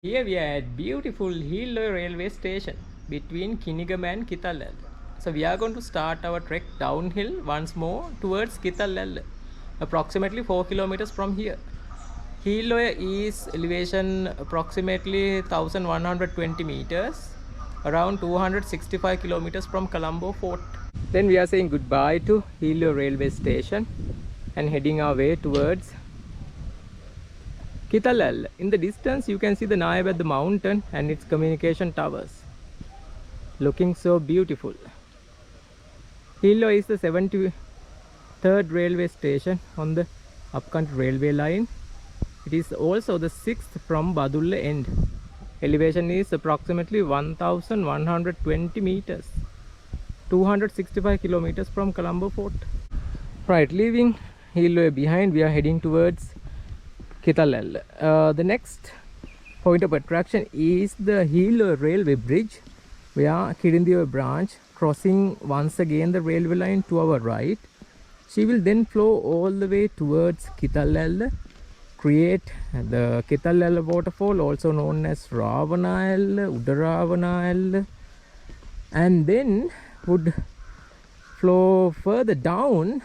Here we are at beautiful Hill railway station between Kinigam and Kital Ella. So we are going to start our trek downhill once more towards Kital Ella, approximately 4 kilometers from here. Hill is elevation approximately 1120 meters, around 265 kilometers from Colombo Fort. Then we are saying goodbye to Hill railway station and heading our way towards Kital Ella. In the distance you can see the Naib at the mountain and its communication towers, looking so beautiful. Hillo is the 73rd railway station on the upcountry railway line. It is also the 6th from Badulla end. Elevation is approximately 1120 meters, 265 kilometers from Colombo Fort. Right, leaving Hillo behind, we are heading towards Kital Ella. The next point of attraction is the Hill railway bridge. We are Kirindhiya branch crossing once again the railway line to our right. She will then flow all the way towards Kital Ella, create the Kital Ella waterfall, also known as Ravana Ella, Udaravana Ella, and then would flow further down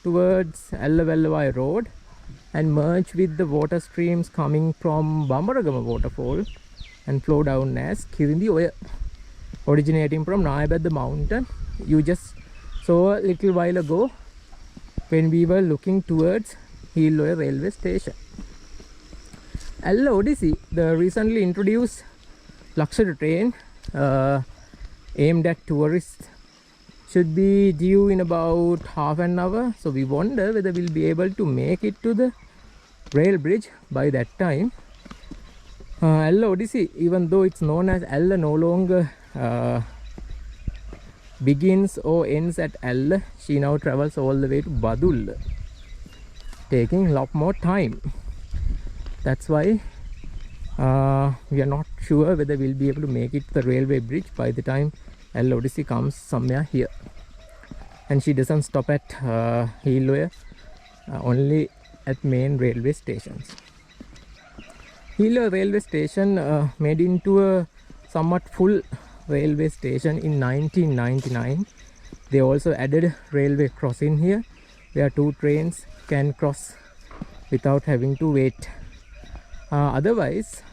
towards Ella Vellavai road and merge with the water streams coming from Bamaragama waterfall and flow down as Kirindhiya, originating from Naib at the mountain. You just saw a little while ago when we were looking towards Hilloya railway station. Ella Odyssey, the recently introduced luxury train aimed at tourists, should be due in about half an hour, so we wonder whether we'll be able to make it to the rail bridge by that time. Ella Odyssey, even though it's known as Ella, no longer begins or ends at Ella. She now travels all the way to Badulla, taking a lot more time. That's why we are not sure whether we'll be able to make it to the railway bridge by the time Ella Odyssey comes somewhere here. And she doesn't stop at Hilloya, only at main railway stations. Hilloya railway station made into a somewhat full railway station in 1999. They also added railway crossing here, where two trains can cross without having to wait. Otherwise,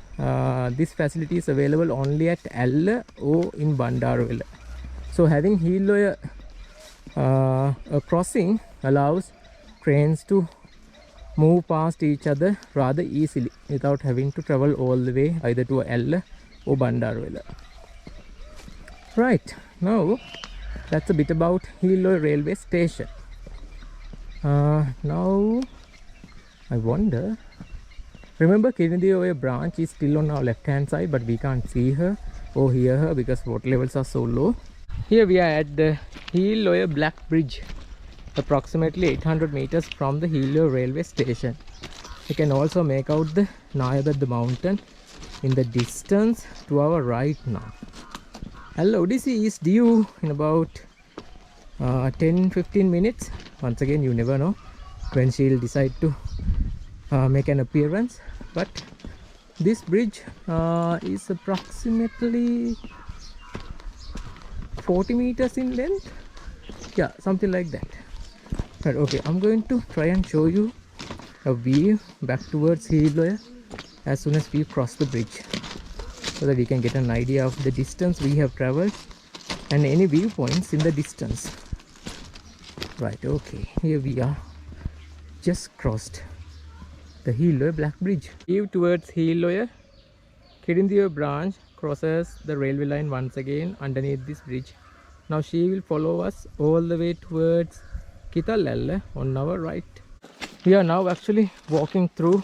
this facility is available only at Ella or in Bandarawala. So having Hilloya a crossing allows trains to move past each other rather easily without having to travel all the way either to Ella or Bandarawala. Right, now that's a bit about Hilloya railway station. Now I wonder, remember Kirindhiya branch is still on our left hand side, but we can't see her or hear her because water levels are so low. Here we are at the Hilloya Black Bridge, approximately 800 meters from the Hilloya railway station. You can also make out the Naib at the mountain in the distance to our right now. Ella Odyssey is due in about 10-15 minutes. Once again, you never know when she'll decide to make an appearance, but this bridge is approximately 40 meters in length, yeah, something like that. But okay, I'm going to try and show you a view back towards Hilloya as soon as we cross the bridge, so that we can get an idea of the distance we have traveled and any viewpoints in the distance. Right, okay, here we are, just crossed the Hilloya Black Bridge. View towards Hilloya. Kirindhiya branch crosses the railway line once again underneath this bridge. Now she will follow us all the way towards Kital Ella on our right. We are now actually walking through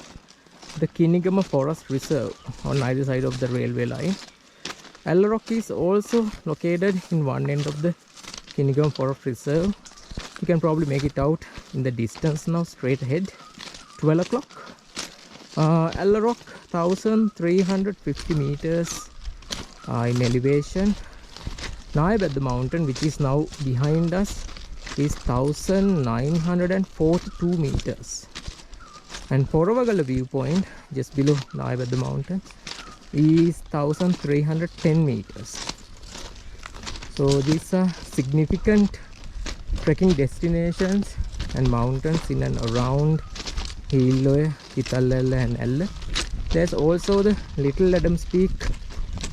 the Kinigama Forest Reserve on either side of the railway line. Ella Rock is also located in one end of the Kinigama Forest Reserve. You can probably make it out in the distance now, straight ahead, 12 o'clock. Ella Rock, 1350 meters in elevation. Naib at the mountain, which is now behind us, is 1942 meters. And Poravagala viewpoint, just below Naib at the mountain, is 1310 meters. So these are significant trekking destinations and mountains in and around Hiloya, Kital Ella and Ella. There's also the Little Adams Peak,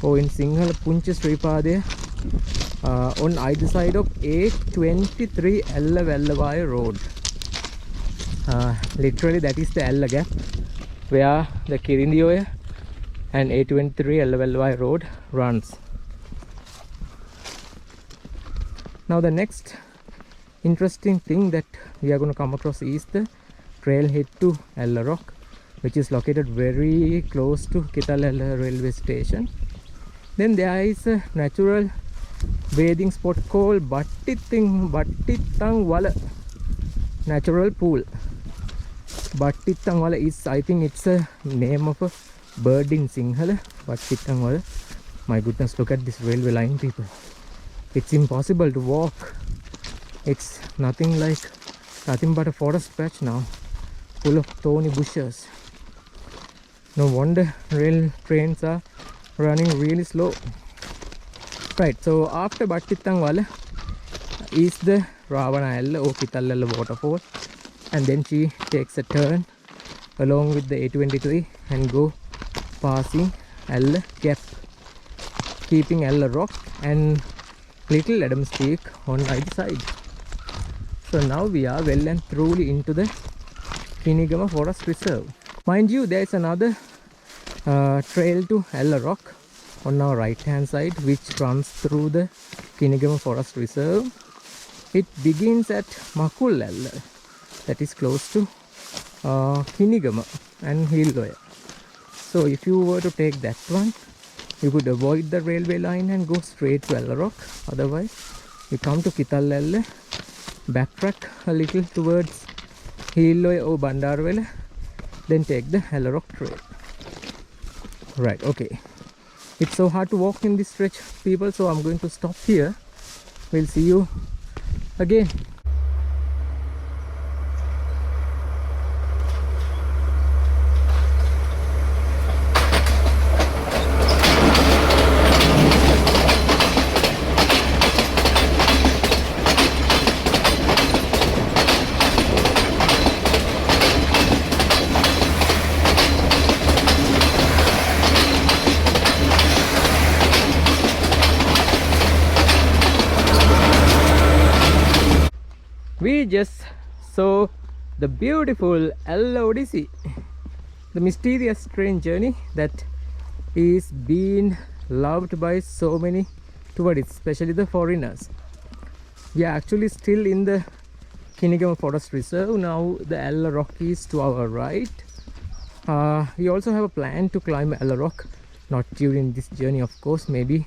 or in Sinhala Puncha Sripadaya, on either side of A23 Ella Vellavaya road. Literally that is the Ella gap where the Kirindiyoya and A23 Ella Vellavaya road runs. Now the next interesting thing that we are going to come across is the trailhead to Ella Rock, which is located very close to Kital Ella railway station. Then there is a natural bathing spot called Battitang Wala natural pool. Battitang Wala is, I think it's a name of a bird in Sinhala. Battitang Wala. My goodness, look at this railway line, people. It's impossible to walk. It's nothing but a forest patch now, full of thorny bushes. No wonder rail trains are running really slow. Right, so after Battitang Wala is the Ravana Ella or Kital Ella waterfall, and then she takes a turn along with the A23 and go passing Ella Gap, keeping Ella Rock and Little Adams Peak on either side. So now we are well and truly into the Kinigama Forest Reserve. Mind you, there is another trail to Ella Rock on our right hand side, which runs through the Kinigama Forest Reserve. It begins at Makul Ella, that is close to Kinigama and Hiloya. So if you were to take that one, you could avoid the railway line and go straight to Ella Rock. Otherwise, you come to Kital Ella, backtrack a little towards Hiloya or Bandarwala, then take the Ella Rock trail. Right, okay. It's so hard to walk in this stretch, people, so I'm going to stop here. We'll see you again. We just saw the beautiful Ella Odyssey, the mysterious train journey that is being loved by so many tourists, especially the foreigners. We are actually still in the Kinigama Forest Reserve. Now the Ella Rock is to our right. We also have a plan to climb Ella Rock, not during this journey of course, maybe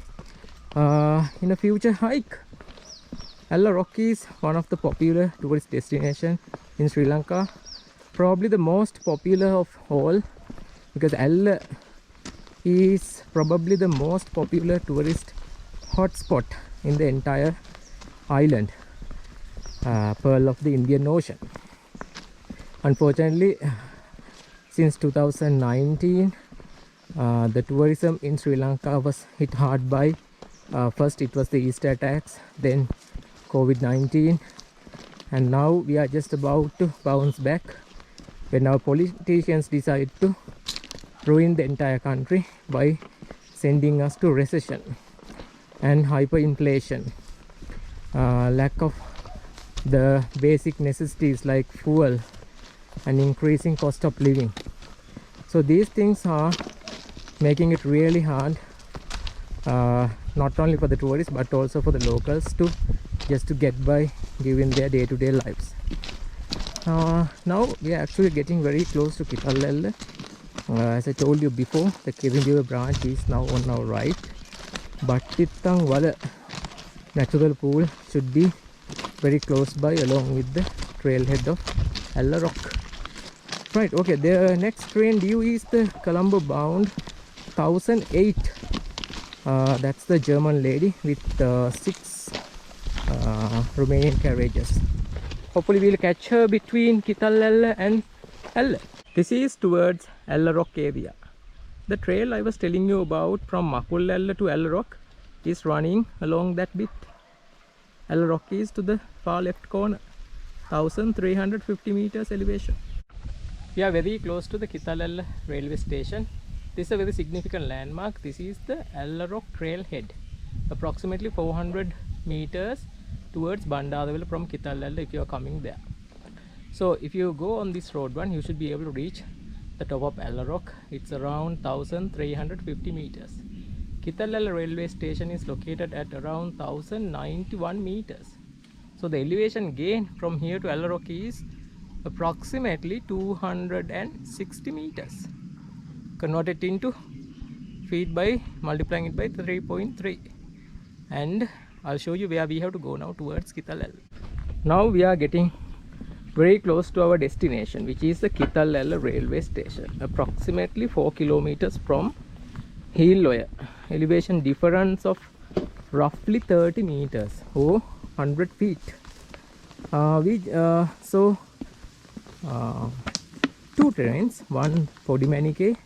in a future hike. Ella Rock is one of the popular tourist destinations in Sri Lanka, probably the most popular of all, because Ella is probably the most popular tourist hotspot in the entire island, pearl of the Indian Ocean. Unfortunately, since 2019, the tourism in Sri Lanka was hit hard by first it was the Easter attacks, then COVID-19, and now we are just about to bounce back when our politicians decide to ruin the entire country by sending us to recession and hyperinflation, lack of the basic necessities like fuel and increasing cost of living. So these things are making it really hard, not only for the tourists but also for the locals to just to get by during their day-to-day lives. Now we are actually getting very close to Kital Ella. As I told you before, the Kirindiyoya branch is now on our right. Battitang Wala natural pool should be very close by, along with the trailhead of Ella Rock. Right, okay, the next train due is the Colombo bound 1008. That's the German lady with 6 Romanian carriages. Hopefully we'll catch her between Kital Ella and Ella. This is towards Ella Rock area. The trail I was telling you about from Kital Ella to Ella Rock is running along that bit. Ella Rock is to the far left corner, 1350 meters elevation. We are very close to the Kital Ella railway station. This is a very significant landmark. This is the Ella Rock trailhead, approximately 400 meters towards Bandadavilla from Kital Ella if you are coming there. So if you go on this road one, you should be able to reach the top of Ella Rock. It's around 1350 meters. Kital Ella railway station is located at around 1091 meters. So the elevation gain from here to Ella Rock is approximately 260 meters. Convert it into feet by multiplying it by 3.3, and I'll show you where we have to go now towards Kital Ella. Now we are getting very close to our destination, which is the Kital Ella railway station, approximately 4 kilometers from Hiloya. Elevation difference of roughly 30 meters or 100 feet. Two trains, one for Dimanike,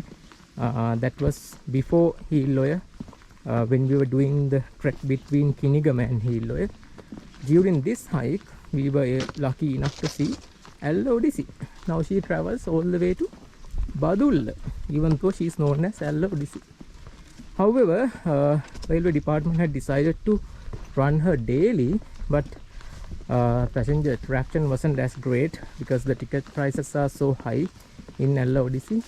that was before Hiloya, when we were doing the trek between Kinigama and Hiloya. During this hike, we were lucky enough to see Ella Odyssey. Now she travels all the way to Badulla, even though she is known as Ella Odyssey. However, railway department had decided to run her daily, but passenger attraction wasn't as great because the ticket prices are so high in Ella Odyssey.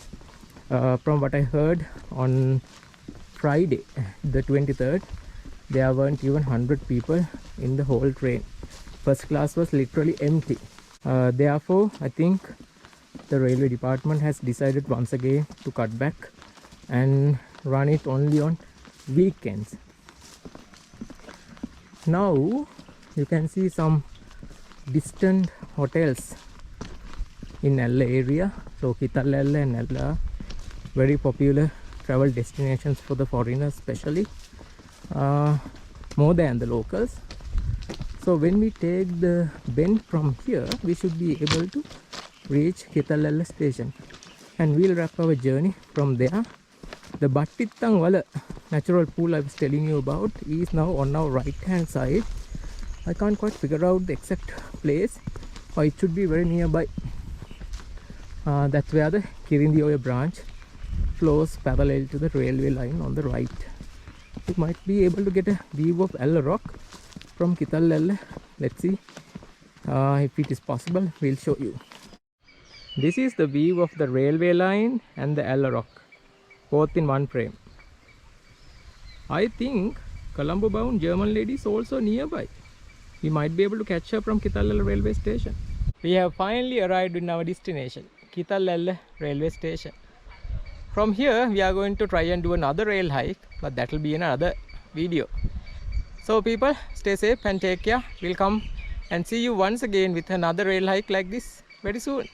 From what I heard on Friday the 23rd, there weren't even 100 people in the whole train. First class was literally empty. Therefore, I think the railway department has decided once again to cut back and run it only on weekends. Now you can see some distant hotels in Ella area. So Kital Ella and Ella, very popular travel destinations for the foreigners especially, more than the locals. So when we take the bend from here, we should be able to reach Kital Ella station, and we'll wrap our journey from there. The Battitang Wala natural pool I was telling you about is now on our right hand side. I can't quite figure out the exact place, or it should be very nearby. That's where the Kirindioya branch flows parallel to the railway line on the right. You might be able to get a view of Ella Rock from Kital Ella. Let's see if it is possible. We'll show you. This is the view of the railway line and the Ella Rock, both in one frame. I think Colombo bound German lady is also nearby. We might be able to catch her from Kital Ella railway station. We have finally arrived in our destination, Kital Ella railway station. From here we are going to try and do another rail hike, but that will be in another video. So people, stay safe and take care. We'll come and see you once again with another rail hike like this very soon.